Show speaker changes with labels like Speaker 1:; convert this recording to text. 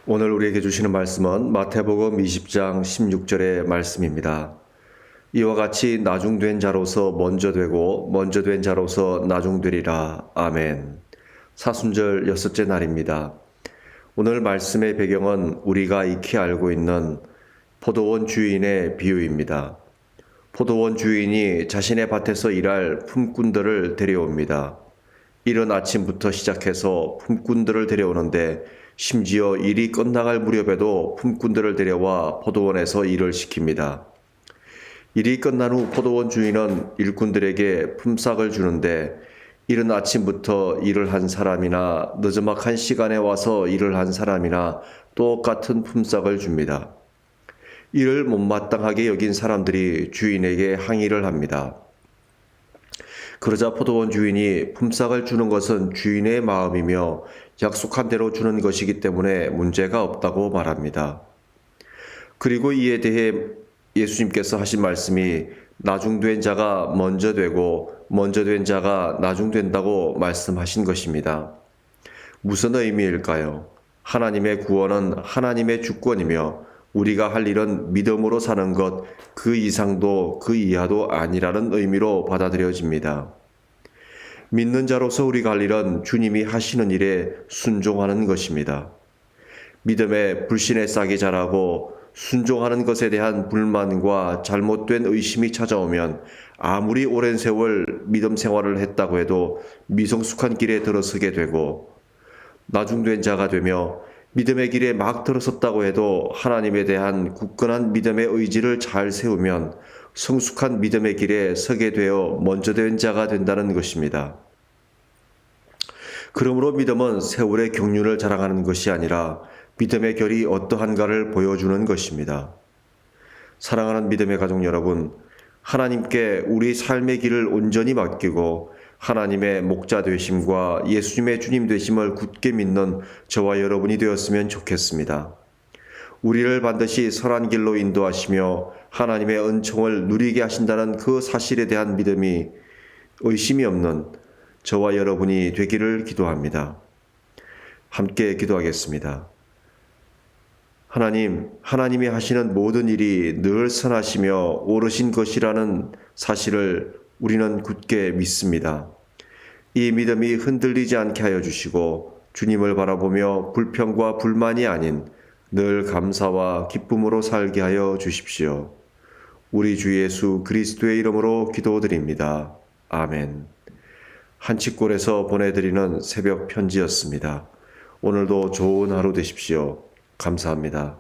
Speaker 1: 오늘 우리에게 주시는 말씀은 마태복음 20장 16절의 말씀입니다. 이와 같이 나중된 자로서 먼저 되고 먼저 된 자로서 나중되리라. 아멘. 사순절 여섯째 날입니다. 오늘 말씀의 배경은 우리가 익히 알고 있는 포도원 주인의 비유입니다. 포도원 주인이 자신의 밭에서 일할 품꾼들을 데려옵니다. 이른 아침부터 시작해서 품꾼들을 데려오는데 심지어 일이 끝나갈 무렵에도 품꾼들을 데려와 포도원에서 일을 시킵니다. 일이 끝난 후 포도원 주인은 일꾼들에게 품삯을 주는데 이른 아침부터 일을 한 사람이나 늦지막한 시간에 와서 일을 한 사람이나 똑같은 품삯을 줍니다. 이를 못마땅하게 여긴 사람들이 주인에게 항의를 합니다. 그러자 포도원 주인이 품삯을 주는 것은 주인의 마음이며 약속한 대로 주는 것이기 때문에 문제가 없다고 말합니다. 그리고 이에 대해 예수님께서 하신 말씀이 나중된 자가 먼저 되고 먼저 된 자가 나중된다고 말씀하신 것입니다. 무슨 의미일까요? 하나님의 구원은 하나님의 주권이며 우리가 할 일은 믿음으로 사는 것, 그 이상도 그 이하도 아니라는 의미로 받아들여집니다. 믿는 자로서 우리가 할 일은 주님이 하시는 일에 순종하는 것입니다. 믿음에 불신의 싹이 자라고 순종하는 것에 대한 불만과 잘못된 의심이 찾아오면 아무리 오랜 세월 믿음 생활을 했다고 해도 미성숙한 길에 들어서게 되고, 나중된 자가 되며 믿음의 길에 막 들어섰다고 해도 하나님에 대한 굳건한 믿음의 의지를 잘 세우면 성숙한 믿음의 길에 서게 되어 먼저 된 자가 된다는 것입니다. 그러므로 믿음은 세월의 경륜을 자랑하는 것이 아니라 믿음의 결이 어떠한가를 보여주는 것입니다. 사랑하는 믿음의 가족 여러분, 하나님께 우리 삶의 길을 온전히 맡기고 하나님의 목자 되심과 예수님의 주님 되심을 굳게 믿는 저와 여러분이 되었으면 좋겠습니다. 우리를 반드시 선한 길로 인도하시며 하나님의 은총을 누리게 하신다는 그 사실에 대한 믿음이 의심이 없는 저와 여러분이 되기를 기도합니다. 함께 기도하겠습니다. 하나님, 하나님이 하시는 모든 일이 늘 선하시며 옳으신 것이라는 사실을 우리는 굳게 믿습니다. 이 믿음이 흔들리지 않게 하여 주시고 주님을 바라보며 불평과 불만이 아닌 늘 감사와 기쁨으로 살게 하여 주십시오. 우리 주 예수 그리스도의 이름으로 기도드립니다. 아멘. 한치골에서 보내드리는 새벽 편지였습니다. 오늘도 좋은 하루 되십시오. 감사합니다.